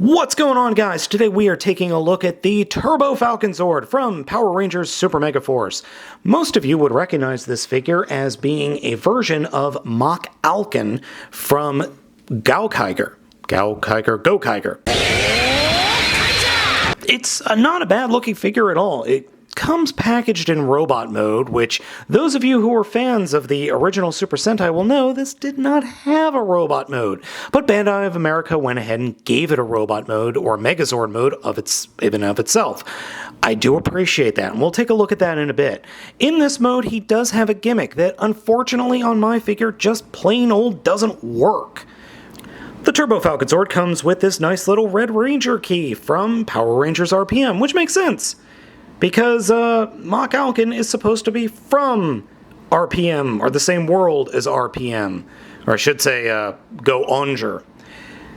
What's going on, guys? Today we are taking a look at the Turbo Falconzord from Power Rangers Super Megaforce. Most of you would recognize this figure as being a version of Mock Falcon from Gokaiger. Gokaiger. It's not a bad looking figure at all. It comes packaged in robot mode, which those of you who are fans of the original Super Sentai will know this did not have a robot mode. But Bandai of America went ahead and gave it a robot mode, or Megazord mode, even of itself. I do appreciate that, and we'll take a look at that in a bit. In this mode, he does have a gimmick that, unfortunately on my figure, just plain old doesn't work. The Turbo Falconzord comes with this nice little Red Ranger key from Power Rangers RPM, which makes sense, because Mock Falcon is supposed to be from RPM, or the same world as RPM, or I should say Go Onger.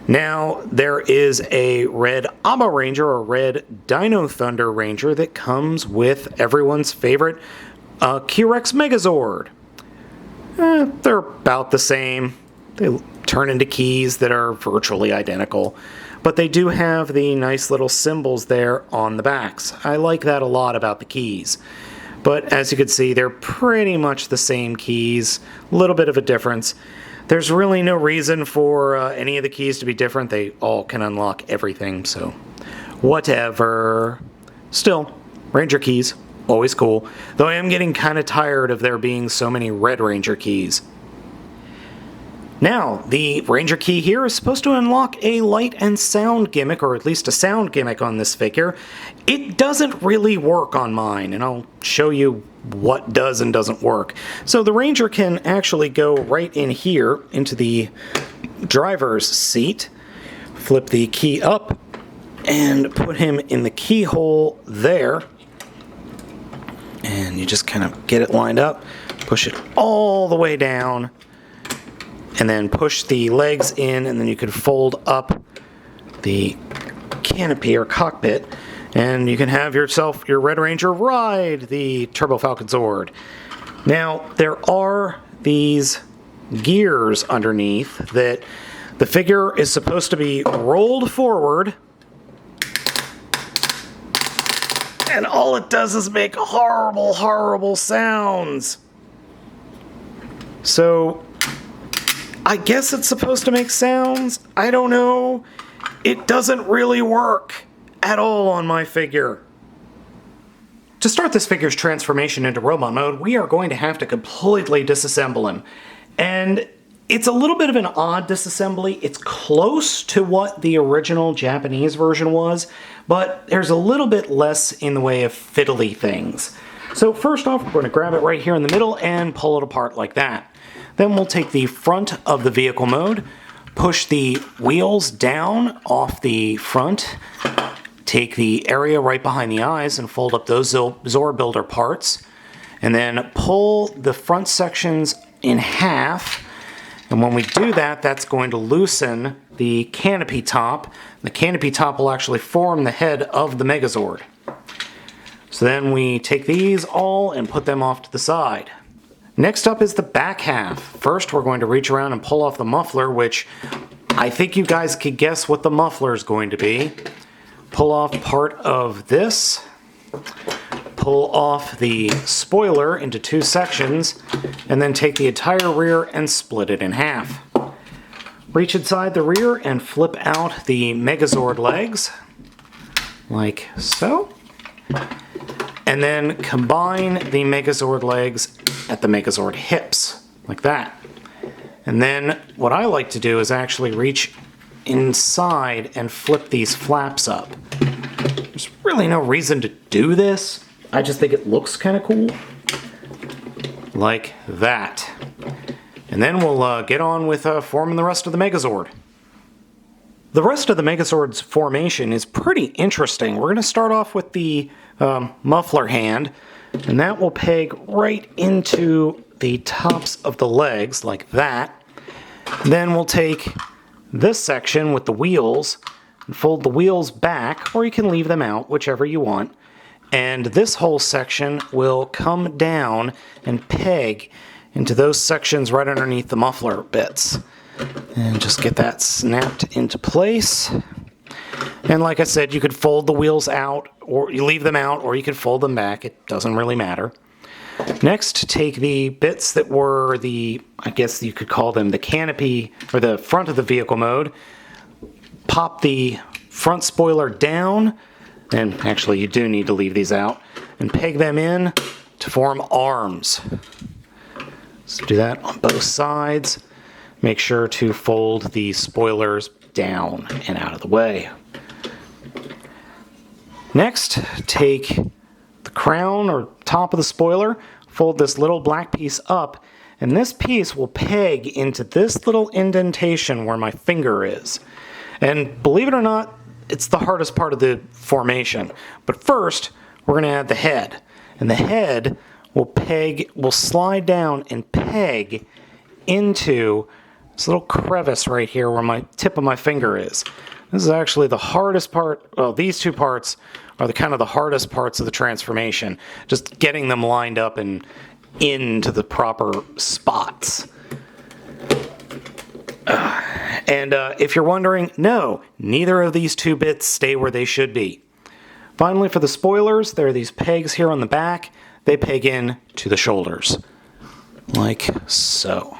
Now, there is a Red Abba Ranger, or Red Dino Thunder Ranger, that comes with everyone's favorite Q-Rex Megazord. They're about the same. They turn into keys that are virtually identical, but they do have the nice little symbols there on the backs. I like that a lot about the keys. But as you can see, they're pretty much the same keys, a little bit of a difference. There's really no reason for any of the keys to be different. They all can unlock everything, so whatever. Still, Ranger keys, always cool. Though I am getting kind of tired of there being so many Red Ranger keys. Now, the Ranger key here is supposed to unlock a light and sound gimmick, or at least a sound gimmick on this figure. It doesn't really work on mine, and I'll show you what does and doesn't work. So the Ranger can actually go right in here into the driver's seat, flip the key up, and put him in the keyhole there. And you just kind of get it lined up, push it all the way down, and then push the legs in, and then you can fold up the canopy or cockpit, and you can have yourself your Red Ranger ride the Turbo Falconzord. Now, there are these gears underneath that the figure is supposed to be rolled forward, and all it does is make horrible, horrible sounds. So I guess it's supposed to make sounds. I don't know. It doesn't really work at all on my figure. To start this figure's transformation into robot mode, we are going to have to completely disassemble him. And it's a little bit of an odd disassembly. It's close to what the original Japanese version was, but there's a little bit less in the way of fiddly things. So first off, we're going to grab it right here in the middle and pull it apart like that. Then we'll take the front of the vehicle mode, push the wheels down off the front, take the area right behind the eyes and fold up those Zord Builder parts, and then pull the front sections in half. And when we do that, that's going to loosen the canopy top. The canopy top will actually form the head of the Megazord. So then we take these all and put them off to the side. Next up is the back half. First, we're going to reach around and pull off the muffler, which I think you guys could guess what the muffler is going to be. Pull off part of this. Pull off the spoiler into two sections, and then take the entire rear and split it in half. Reach inside the rear and flip out the Megazord legs, like so. And then combine the Megazord legs at the Megazord hips, like that. And then what I like to do is actually reach inside and flip these flaps up. There's really no reason to do this. I just think it looks kind of cool. Like that. And then we'll get on with forming the rest of the Megazord. The rest of the Megazord's formation is pretty interesting. We're going to start off with the muffler hand, and that will peg right into the tops of the legs, like that. Then we'll take this section with the wheels and fold the wheels back, or you can leave them out, whichever you want. And this whole section will come down and peg into those sections right underneath the muffler bits. And just get that snapped into place. And like I said, you could fold the wheels out, or you leave them out, or you could fold them back. It doesn't really matter. Next, take the bits that were the, I guess you could call them the canopy, or the front of the vehicle mode. Pop the front spoiler down, and actually you do need to leave these out, and peg them in to form arms. So do that on both sides. Make sure to fold the spoilers down and out of the way. Next, take the crown or top of the spoiler, fold this little black piece up, and this piece will peg into this little indentation where my finger is. And believe it or not, it's the hardest part of the formation. But first, we're going to add the head. And the head will slide down and peg into this little crevice right here where my tip of my finger is. This is actually the hardest part. Well, these two parts are the hardest parts of the transformation. Just getting them lined up and into the proper spots. And if you're wondering, no, neither of these two bits stay where they should be. Finally, for the spoilers, there are these pegs here on the back. They peg in to the shoulders, like so.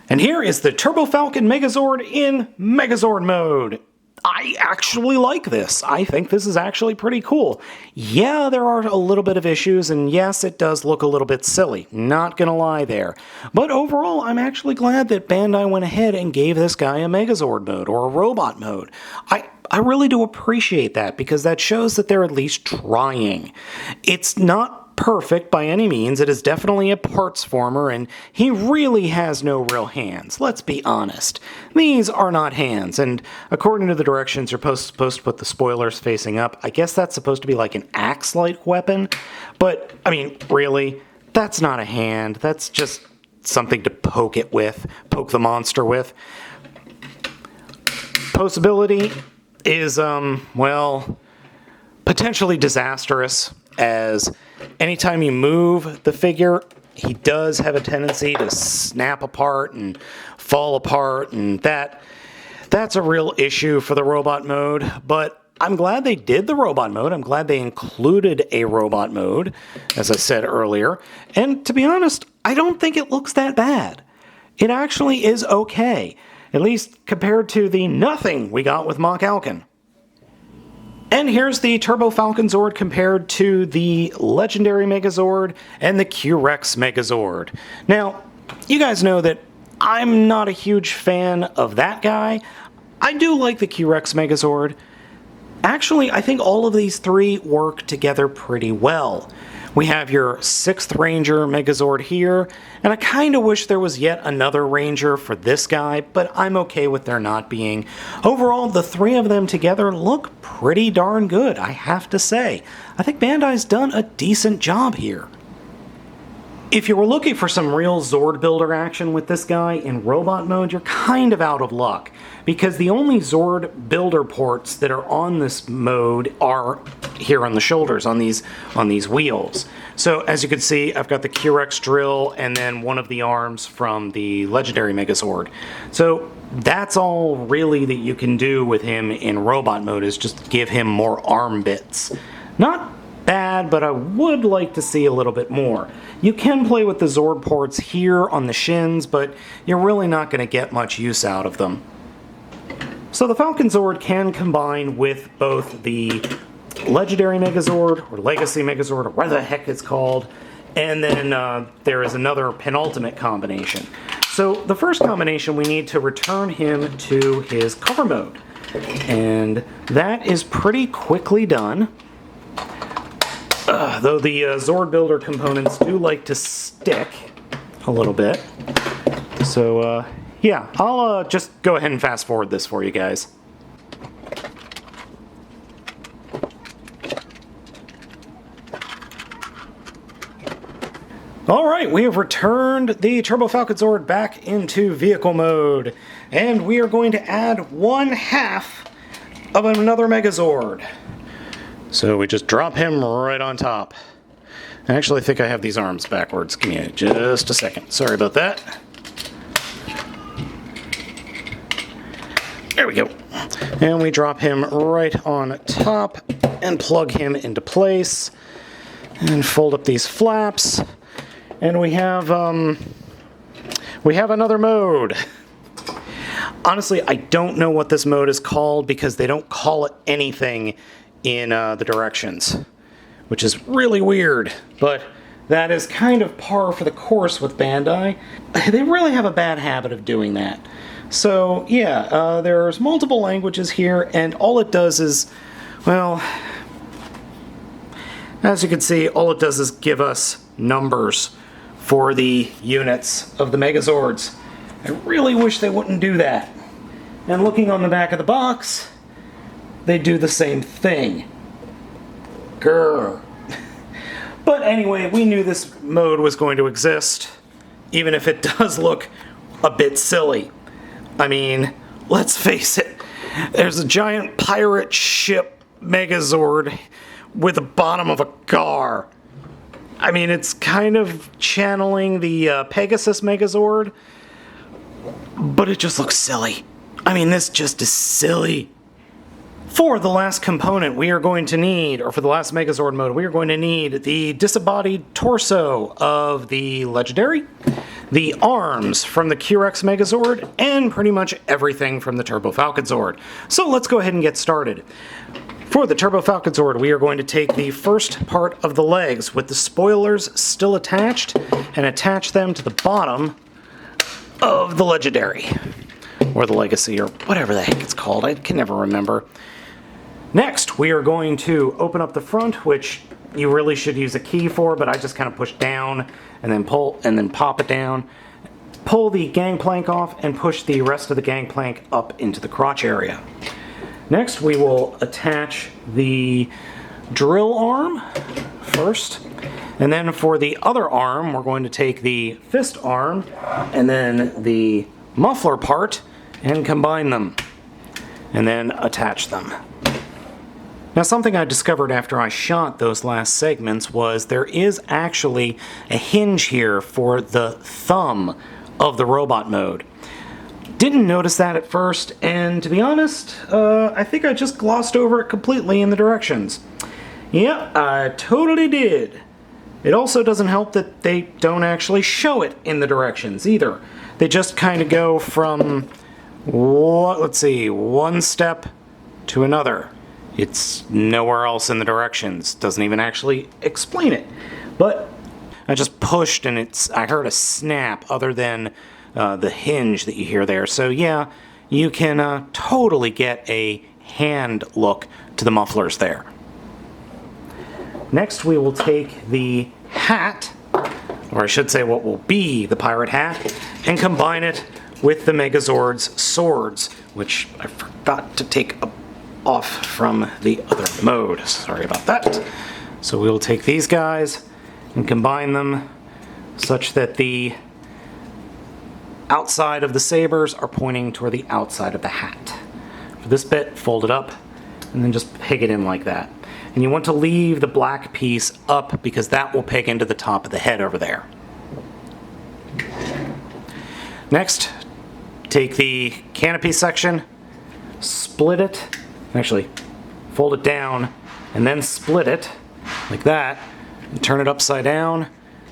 And here is the Turbo Falcon Megazord in Megazord mode. I actually like this. I think this is actually pretty cool. Yeah, there are a little bit of issues, and yes, it does look a little bit silly. Not gonna lie there. But overall, I'm actually glad that Bandai went ahead and gave this guy a Megazord mode, or a robot mode. I really do appreciate that, because that shows that they're at least trying. It's not perfect by any means. It is definitely a parts former, and he really has no real hands. Let's be honest. These are not hands, and according to the directions, you're supposed to put the spoilers facing up. I guess that's supposed to be like an axe-like weapon, but, I mean, really, that's not a hand. That's just something to poke the monster with. Poseability is, well, potentially disastrous, as anytime you move the figure, he does have a tendency to snap apart and fall apart, and that's a real issue for the robot mode. But I'm glad they did the robot mode. I'm glad they included a robot mode, as I said earlier. And to be honest, I don't think it looks that bad. It actually is okay, at least compared to the nothing we got with Mock Alkin. And here's the Turbo Falconzord compared to the Legendary Megazord and the Q-Rex Megazord. Now, you guys know that I'm not a huge fan of that guy. I do like the Q-Rex Megazord. Actually, I think all of these three work together pretty well. We have your 6th Ranger Megazord here, and I kind of wish there was yet another Ranger for this guy, but I'm okay with there not being. Overall, the three of them together look pretty darn good, I have to say. I think Bandai's done a decent job here. If you were looking for some real Zord builder action with this guy in robot mode, you're kind of out of luck, because the only Zord builder ports that are on this mode are here on the shoulders, on these wheels. So as you can see, I've got the Q-Rex drill and then one of the arms from the Legendary Megazord. So that's all really that you can do with him in robot mode, is just give him more arm bits. Not bad, but I would like to see a little bit more. You can play with the Zord ports here on the shins, but you're really not going to get much use out of them. So the Falconzord can combine with both the Legendary Megazord, or Legacy Megazord, or whatever the heck it's called, and then there is another penultimate combination. So the first combination, we need to return him to his cover mode, and that is pretty quickly done. Though the Zord Builder components do like to stick a little bit. So, yeah, I'll just go ahead and fast forward this for you guys. Alright, we have returned the Turbo Falconzord back into vehicle mode, and we are going to add 1/2 of another Megazord. So we just drop him right on top. I actually think I have these arms backwards. Give me just a second. Sorry about that. There we go. And we drop him right on top and plug him into place. And fold up these flaps. And we have another mode. Honestly, I don't know what this mode is called because they don't call it anything in the directions, which is really weird, but that is kind of par for the course with Bandai. They really have a bad habit of doing that. So yeah, there's multiple languages here, and all it does is, well, as you can see, all it does is give us numbers for the units of the Megazords. I really wish they wouldn't do that. And looking on the back of the box, they do the same thing. Grr. But anyway, we knew this mode was going to exist, even if it does look a bit silly. I mean, let's face it, there's a giant pirate ship Megazord with the bottom of a car. I mean, it's kind of channeling the Pegasus Megazord, but it just looks silly. I mean, this just is silly. For the last component we are going to need, or for the last Megazord mode, we are going to need the disembodied torso of the Legendary, the arms from the Q-Rex Megazord, and pretty much everything from the Turbo Falconzord. So let's go ahead and get started. For the Turbo Falconzord, we are going to take the first part of the legs with the spoilers still attached and attach them to the bottom of the Legendary, or the Legacy, or whatever the heck it's called. I can never remember. Next, we are going to open up the front, which you really should use a key for, but I just kind of push down and then pull and then pop it down. Pull the gangplank off and push the rest of the gangplank up into the crotch area. Next, we will attach the drill arm first. And then for the other arm, we're going to take the fist arm and then the muffler part and combine them. And then attach them. Now, something I discovered after I shot those last segments was there is actually a hinge here for the thumb of the robot mode. Didn't notice that at first, and to be honest, I think I just glossed over it completely in the directions. Yeah, I totally did. It also doesn't help that they don't actually show it in the directions either. They just kind of go from, let's see, one step to another. It's nowhere else in the directions. Doesn't even actually explain it. But I just pushed and I heard a snap other than the hinge that you hear there. So yeah, you can totally get a hand look to the mufflers there. Next we will take the hat, or I should say what will be the pirate hat, and combine it with the Megazord's swords, which I forgot to take off from the other mode. Sorry about that. So we'll take these guys and combine them such that the outside of the sabers are pointing toward the outside of the hat. For this bit, fold it up and then just peg it in like that. And you want to leave the black piece up because that will peg into the top of the head over there. Next, take the canopy section, split it, actually fold it down and then split it like that, and turn it upside down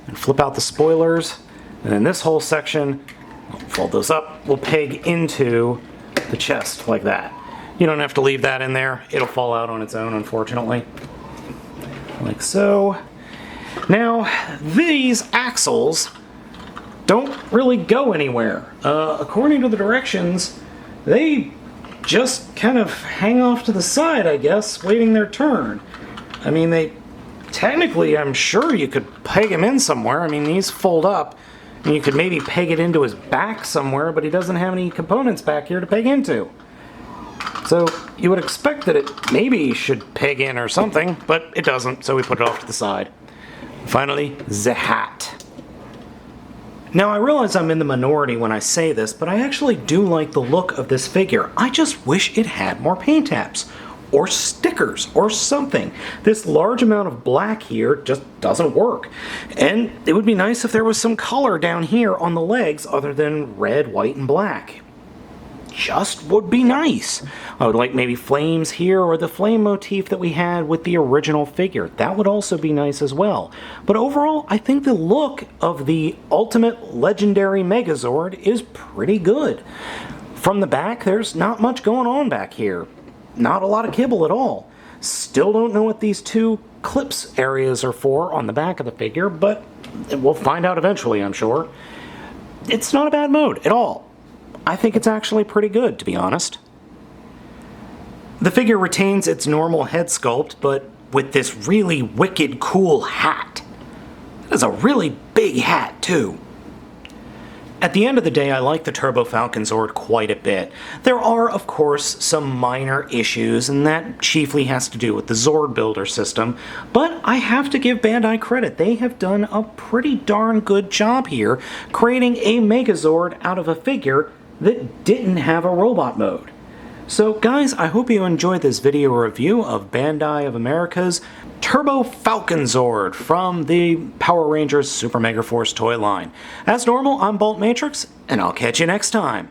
and flip out the spoilers, and then this whole section, fold those up, will peg into the chest like that. You don't have to leave that in there, it'll fall out on its own, unfortunately, like so. Now these axles don't really go anywhere. According to the directions, they just kind of hang off to the side, I guess, waiting their turn. I mean, they technically, I'm sure you could peg him in somewhere. I mean, these fold up, and you could maybe peg it into his back somewhere, but he doesn't have any components back here to peg into. So you would expect that it maybe should peg in or something, but it doesn't, so we put it off to the side. Finally, the hat. Now, I realize I'm in the minority when I say this, but I actually do like the look of this figure. I just wish it had more paint apps, or stickers, or something. This large amount of black here just doesn't work. And it would be nice if there was some color down here on the legs other than red, white, and black. just would be nice. I would like maybe flames here, or the flame motif that we had with the original figure. That would also be nice as well. But overall, I think the look of the ultimate legendary Megazord is pretty good. From the back, there's not much going on back here. Not a lot of kibble at all. Still don't know what these two clips areas are for on the back of the figure, but we'll find out eventually, I'm sure. It's not a bad mode at all. I think it's actually pretty good, to be honest. The figure retains its normal head sculpt, but with this really wicked cool hat. It is a really big hat, too. At the end of the day, I like the Turbo Falconzord quite a bit. There are, of course, some minor issues, and that chiefly has to do with the Zord builder system, but I have to give Bandai credit. They have done a pretty darn good job here, creating a Megazord out of a figure that didn't have a robot mode. So guys, I hope you enjoyed this video review of Bandai of America's Turbo Falconzord from the Power Rangers Super Megaforce toy line. As normal, I'm Baltmatrix, and I'll catch you next time.